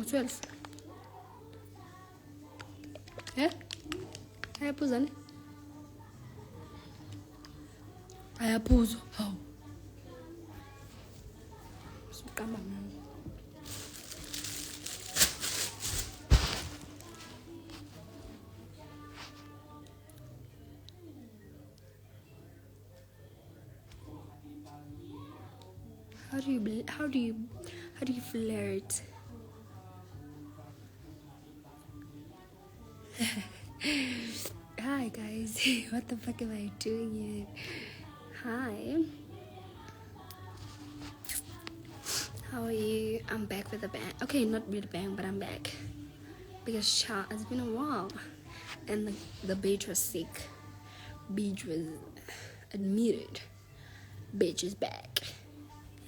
12. Yeah? Ayaphuzane? Ayaphuzo. How? Suqamba mama. How do you flirt? Hi guys, what the fuck am I doing here? Hi, how are you? I'm back with a bang. Okay, not with a bang, but I'm back because it's been a while, and the bitch was sick. Bitch was admitted. Bitch is back.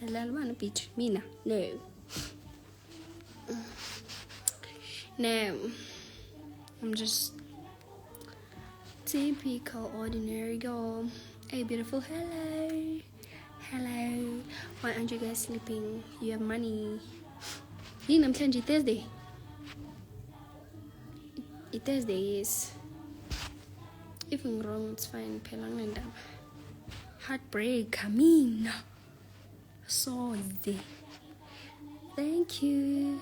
Hello, bitch. Mina, no. No, I'm just typical ordinary girl. Hey, beautiful. Hello. Why aren't you guys sleeping? You have money. I'm playing Thursday. It's Thursday, yes. If I'm wrong, it's fine. Heartbreak coming. So easy. Thank you.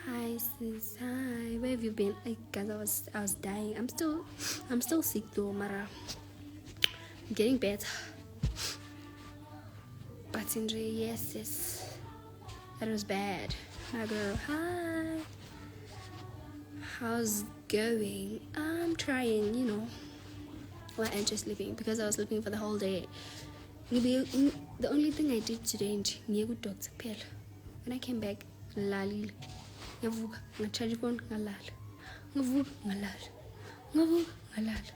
Hi sis, hi. Where have you been? Guys, I was dying. I'm still sick though, Mara. I'm getting better. But in yes, that was bad. My girl, hi. How's going? I'm trying, Why aren't you sleeping? Because I was sleeping for the whole day. The only thing I did today is doctor pill. When I came back, lalile. Ngavuka, ngacharge phone, ngalala. Ngavuka, ngalala.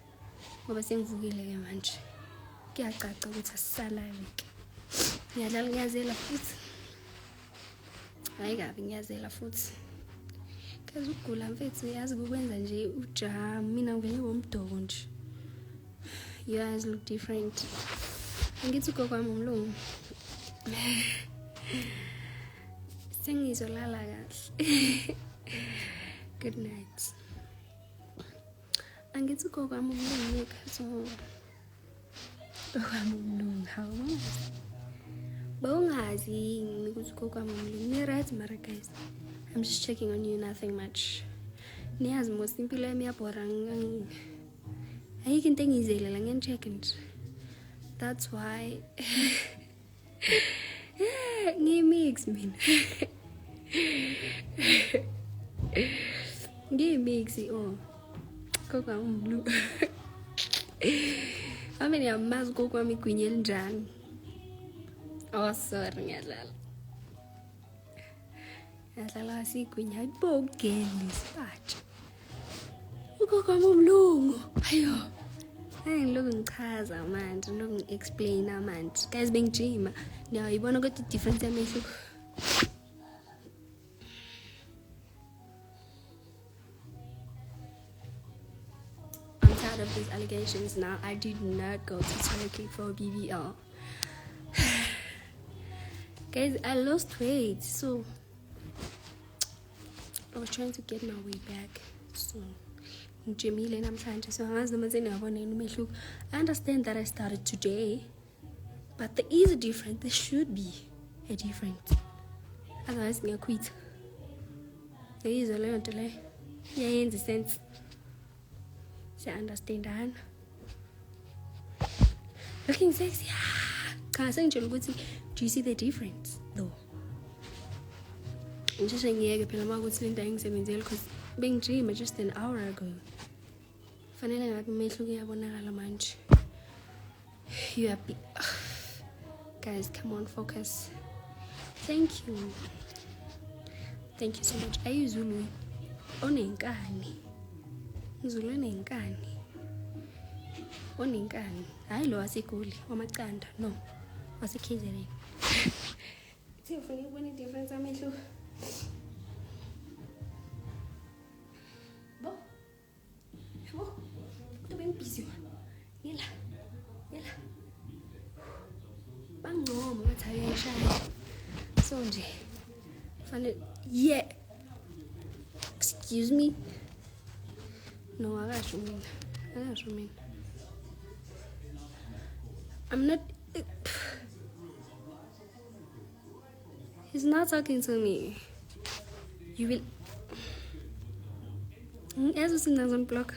Ngoba sengivukile ke manje. Kuyacaca ukuthi asisalayo ke. Ngiyadlala ngiyazela futhi. Hayi kabi ngiyazela futhi. Kaze ukugula mfethu yazi ukwenza nje ujam. Mina ngivele ngomdoko nje. You guys look different. Angithi ugokwami umlungu. Sengizolala kahle. Good night. Angithi ugokwami umlungu so ugokwami umlungu hawo. Bawungazi ukuthi ugokwami umlungu. Ni right mara guys. I'm just checking on you, nothing much. Niyazi most impilo yami yabhora ayikho into engiyizelela ngiyan-check nje. That's why ngimix mina. Ngimix kokwami umlungu. Ame niyamazi kokwami igwinya elinjani. Oh sorry ngiyadlala. Ngiyadlala sigwinya ayibogeli sibatsha. Ugokwami umlungu. Ayo. Ngilokhu ngichaza manje, ngilokhu ngi-explain manje. Guys, bengijima. Niyayibona ukuthi difference yamehlo. I'm tired of these allegations now. I did not go to Turkey for BBL. Guys, I lost weight, so I was trying to get my way back. So ngijimile namhlanje, so angazi noma seniyabona umehluko. I understand that I started today, but there is a difference. There should be a difference. Otherwise ngiyaquit. There is a leyo nto leyo. Iyayenza sense. Siya-understand. Looking sexy. Cha sengitshela ukuthi, do you see the difference though? Ngisheshe ngiyeke phela uma ukuthi lento ayingisebenzeli because bengijima just an hour ago. Fanele ngathi umehluko uyabonakala manje. You are guys, come on, focus. Thank you so much. Ayizulu onenkani. Izulu onenkani. Onenkani. Hayi lo waseGoli wamaqanda, no. WaseKZN. See ufuna ukubona i-difference amehluko. Busy one. Yela. Bangoma bathi ayishaya. So nje fanele Yeah. Excuse me? No, I got you mean. I'm not. He's not talking to me. You will. As a thing doesn't block.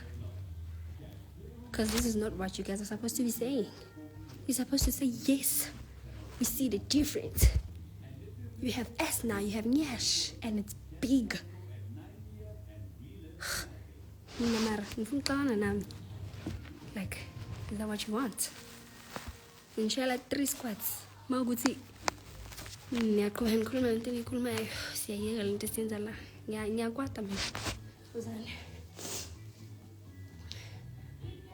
Because this is not what you guys are supposed to be saying. You're supposed to say yes. We see the difference. You have S now, you have Nyash, and it's big. Like, is that what you want? Inshallah, 3 squats. Maguti. Ngiyakhuluma into engiyikhulumayo. Siyayeka lento esiyenza la. Ngiyakwata mina. Uzane.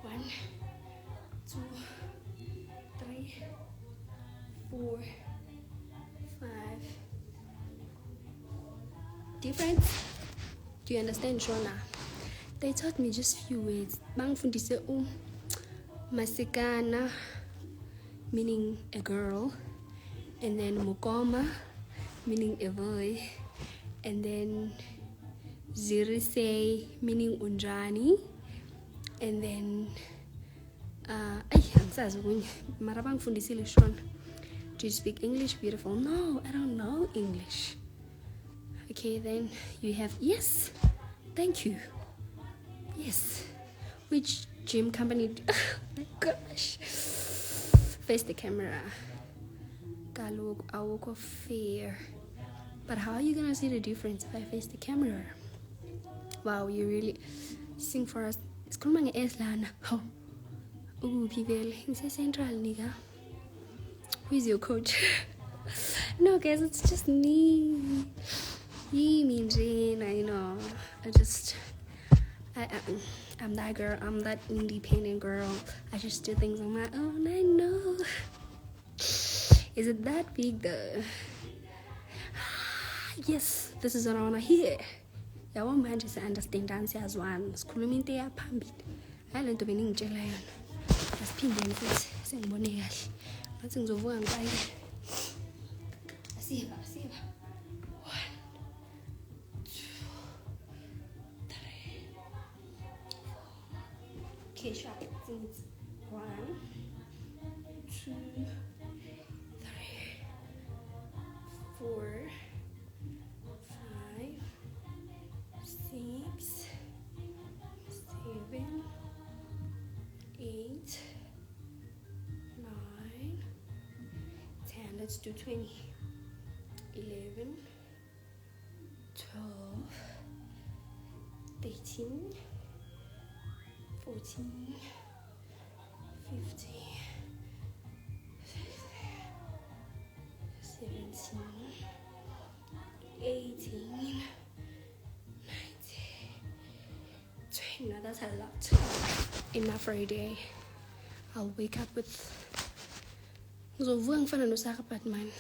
1, 2, 3, 4, 5. Different? Do you understand, Shona? They taught me just few words. Bangfundise masikana, meaning a girl, and then mukoma, meaning a boy, and then zirise, meaning unjani, and then do you speak English? Beautiful. No, I don't know English. Okay, then you have yes. Thank you. Yes. Which gym company? Oh my gosh. Face the camera. I walk off fair. But how are you gonna see the difference if I face the camera? Wow, you really sing for us. It's called Manga Eslana. Oh. Ooh, people. It's central, nigga. Who is your coach? No, guys, it's just me. You mean Jane, I know. I'm that girl. I'm that independent girl. I just do things on my own. I know. Is it that big though? Yes, this is what I wanna hear. I want man just understand dance as one. Skuluminte ya pambit. I learned to be ningitshela yona. Asiphindeni futhi sengibone kahle. Ngathi ngizovuka ngiqayile. Asiba. 1, 2, 3. Okay, sharp. 1, 2, 3, 4, 5, 6, 7, 8, 9, 10. Let's do 20. 11, 12, 13, 14, 15, 16, 17, 18, 19, 20. No, that's a lot. Enough for a day. I'll wake up with man.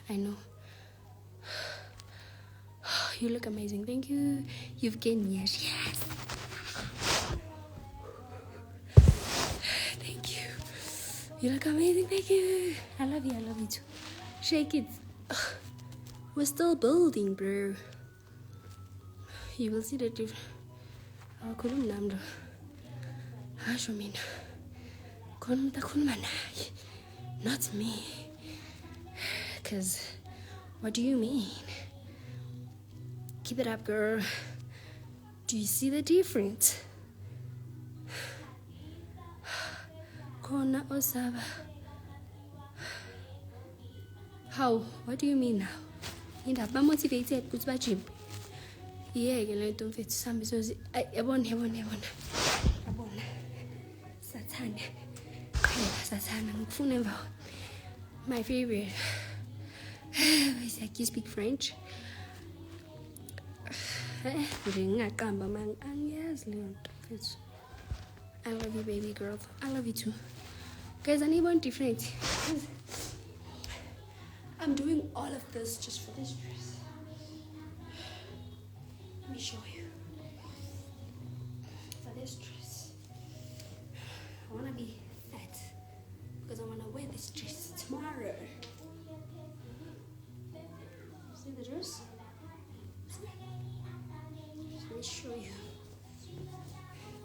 I know. You look amazing. Thank you. You've gained years. Yes. Thank you. You look amazing. Thank you. I love you. I love you too. Shake it. We're still building, bro. You will see the difference. Not me. Because what do you mean? Keep it up, girl. Do you see the difference? Kona Osaba. How? What do you mean now? I'm motivated. Good by gym. Yeah, I don't fit some. I want. Satan. My favorite. You speak French? I love you, baby girl. I love you too. Guys, I need one different. I'm doing all of this just for this dress. Let me show you. For this dress, I want to be fat because I want to wear this dress tomorrow. See the dress? Let's show you.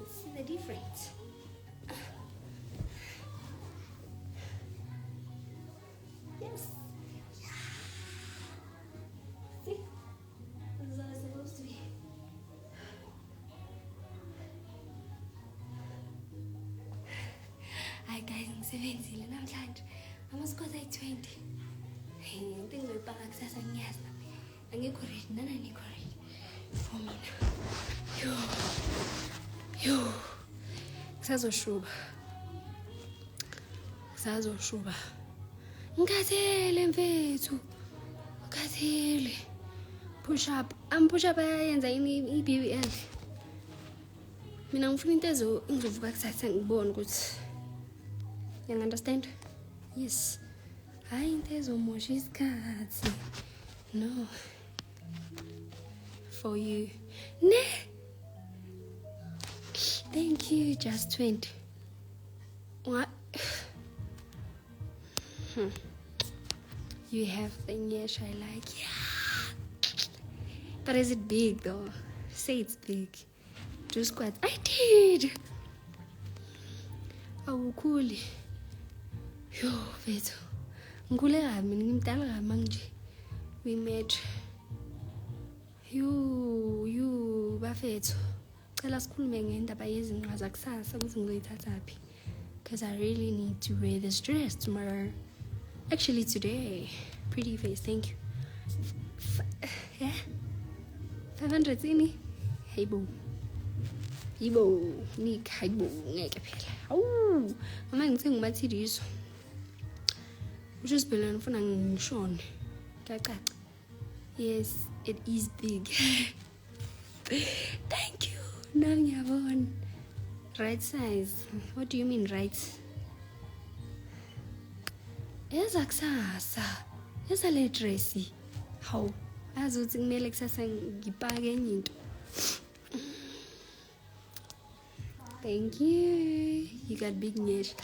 Let's see the difference. Yes. See? This is how it's supposed to be. Hi guys, ngisebenzile namhlanje. Amasikhoza ayi-20. Into engizoyibhaka kusasa ngiyazi. Angikho ready, nana angikho ready. For mina. Yo. Kusazoshuba. Ngikhathele mfethu. Ngikhathele. Push up. Push up ayenza yini i-BBL. Mina ngifuna into engizovuka kusasa ngibone ukuthi. You understand? Yes. Hayi into ezomosha isikhathi. No. For you. Ne. Thank you, just 20. What? You have the nyesh I like. Yeah. But is it big though? Say it's big. Do squats. I did. Awukhuli. Yo, vethu. Ngikule kabi mina ngimdala kabi manje. We met. You bafethu. Cela sikhulume ngendaba yezinqa zakusasa ukuthi ngizoyithathaphi. Because I really need to wear this dress tomorrow. Actually today. Pretty face, thank you. Yeah? 500 ini? Hey boo. Nick, hey boo. Ngeke phela. Awu. Mama ngithe ngimathiriso. Just phela ngifuna ngishone. Kacaca. Yes, it is big. Thank you. Now ngiyabona. Right size. What do you mean right? Ezakusasa. Ezale dress. How? Azuthi kumele kusasa ngipake enye into. Thank you. You got big nyesh.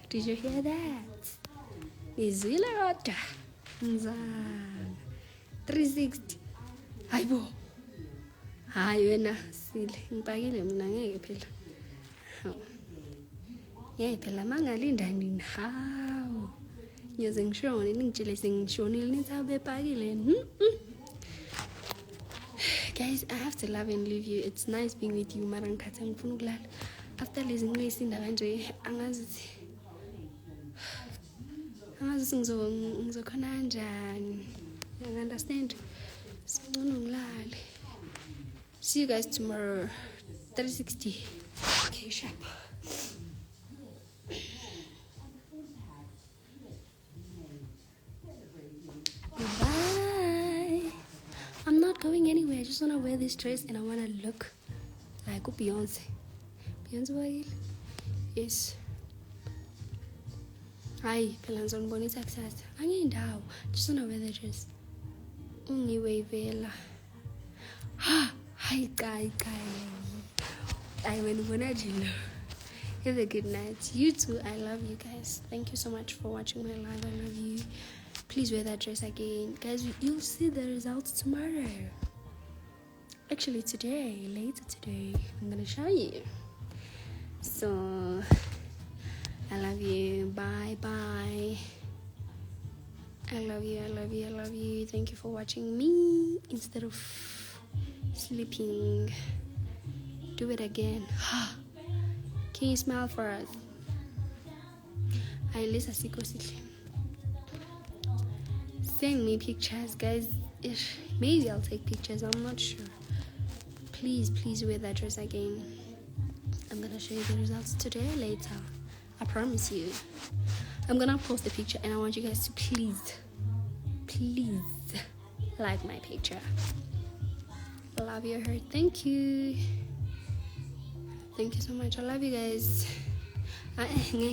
Did you hear that? Izwile kodwa. Mzanga. 360. Hayibo. Hayi wena sile ngipakile mina ngeke phela. Ngeke phela mangalinda nini. Hawu. Ngize ngishone ningitshele sengishonile nithi abepakile. Guys, I have to love and leave you. It's nice being with you. Mara ngikhatha ngifuna ukulala. After lezi ngisinda kanje angazi ngizokhona kanjani. You understand? Singcono ngilale. See you guys tomorrow. 360. Okay, sharp. Goodbye. I'm not going anywhere. I just want to wear this dress and I want to look like Beyonce. Beyonce wayile? Yes. Hayi, phela ngizonibonisa kusasa. Angindawo. Just want to wear the dress. Ungiwavela. Ha! Hi, guy. I went Bonajilo. Have a good night. You too. I love you guys. Thank you so much for watching my live. I love you. Please wear that dress again. Guys, you'll see the results tomorrow. Actually, later today, I'm going to show you. So, I love you. Bye. I love you. Thank you for watching me instead of sleeping. Do it again. Can you smile for us? Send me pictures, guys. Maybe I'll take pictures. I'm not sure. Please wear that dress again. I'm gonna show you the results today or later. I promise you. I'm gonna post the picture and I want you guys to please like my picture. Love your heart. Thank you so much. I love you guys.